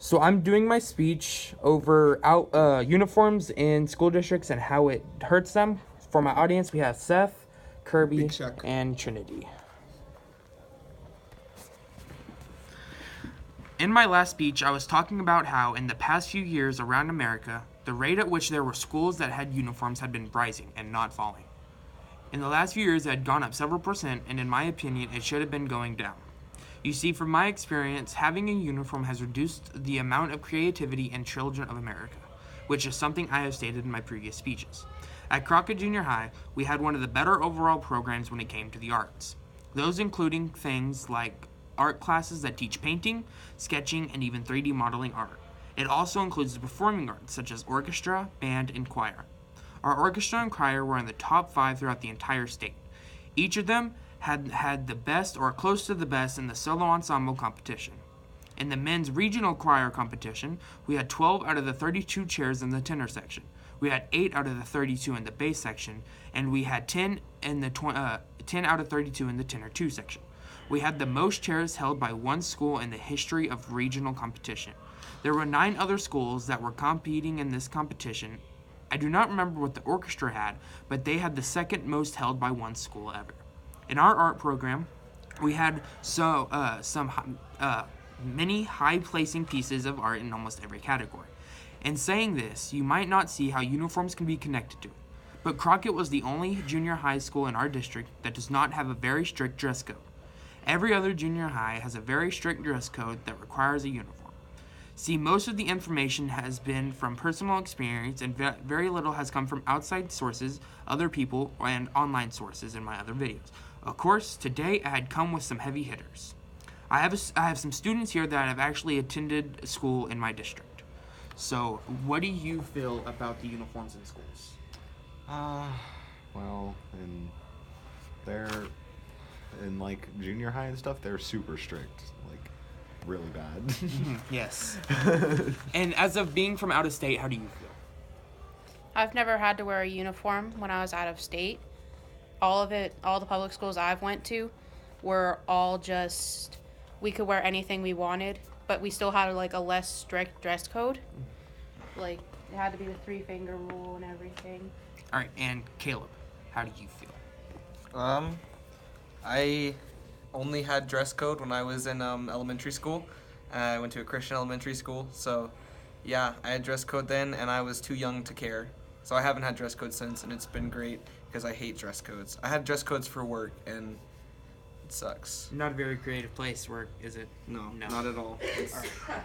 So I'm doing my speech over uniforms in school districts and how it hurts them. For my audience, we have Seth, Kirby, Big check. and Trinity. In my last speech, I was talking about how in the past few years around America, the rate at which there were schools that had uniforms had been rising and not falling. In the last few years, it had gone up several percent, and in my opinion, it should have been going down. You see, from my experience, having a uniform has reduced the amount of creativity in children of America, which is something I have stated in my previous speeches. At Crockett Junior High, we had one of the better overall programs when it came to the arts. Those including things like art classes that teach painting, sketching, and even 3D modeling art. It also includes the performing arts such as orchestra, band, and choir. Our orchestra and choir were in the top 5 throughout the entire state. Each of them had the best or close to the best in the solo ensemble competition. In the men's regional choir competition, we had 12 out of the 32 chairs in the tenor section. We had 8 out of the 32 in the bass section, and we had 10 out of 32 in the tenor 2 section. We had the most chairs held by one school in the history of regional competition. There were 9 other schools that were competing in this competition. I do not remember what the orchestra had, but they had the second most held by one school ever. In our art program, we had many high-placing pieces of art in almost every category. In saying this, you might not see how uniforms can be connected to it, but Crockett was the only junior high school in our district that does not have a very strict dress code. Every other junior high has a very strict dress code that requires a uniform. See, most of the information has been from personal experience, and very little has come from outside sources, other people, and online sources in my other videos. Of course, today I had come with some heavy hitters. I have some students here that have actually attended school in my district. So, what do you feel about the uniforms in schools? Well, they're in like junior high and stuff, they're super strict, like really bad. Yes. And as of being from out of state, how do you feel? I've never had to wear a uniform when I was out of state. All the public schools I've went to were all just, we could wear anything we wanted, but we still had like a less strict dress code. Like, it had to be the 3-finger rule and everything. All right, and Caleb, how do you feel? I only had dress code when I was in elementary school. I went to a Christian elementary school, so yeah, I had dress code then, and I was too young to care. So I haven't had dress code since, and it's been great because I hate dress codes. I had dress codes for work, and it sucks. Not a very creative place, work, is it? No, not at all. It's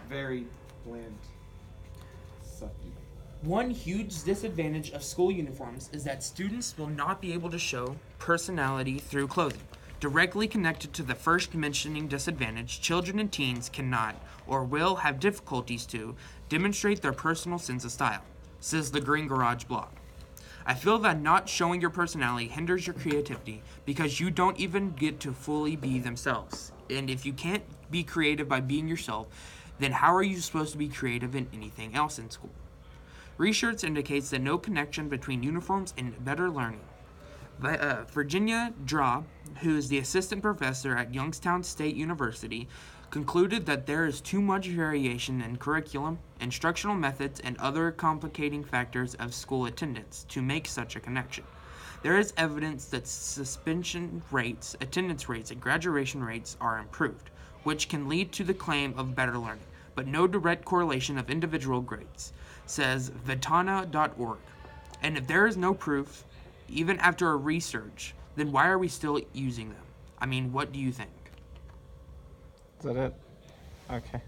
very bland. Sucky. One huge disadvantage of school uniforms is that students will not be able to show personality through clothing. Directly connected to the first mentioning disadvantage, children and teens cannot, or will have difficulties to, demonstrate their personal sense of style, says the Green Garage blog. I feel that not showing your personality hinders your creativity because you don't even get to fully be themselves. And if you can't be creative by being yourself, then how are you supposed to be creative in anything else in school? Research indicates that no connection between uniforms and better learning. Virginia Draw, who is the assistant professor at Youngstown State University, concluded that there is too much variation in curriculum, instructional methods, and other complicating factors of school attendance to make such a connection. There is evidence that suspension rates, attendance rates, and graduation rates are improved, which can lead to the claim of better learning, but no direct correlation of individual grades, says Vitana.org. And if there is no proof, even after a research, then why are we still using them? I mean, what do you think? Is that it? Okay.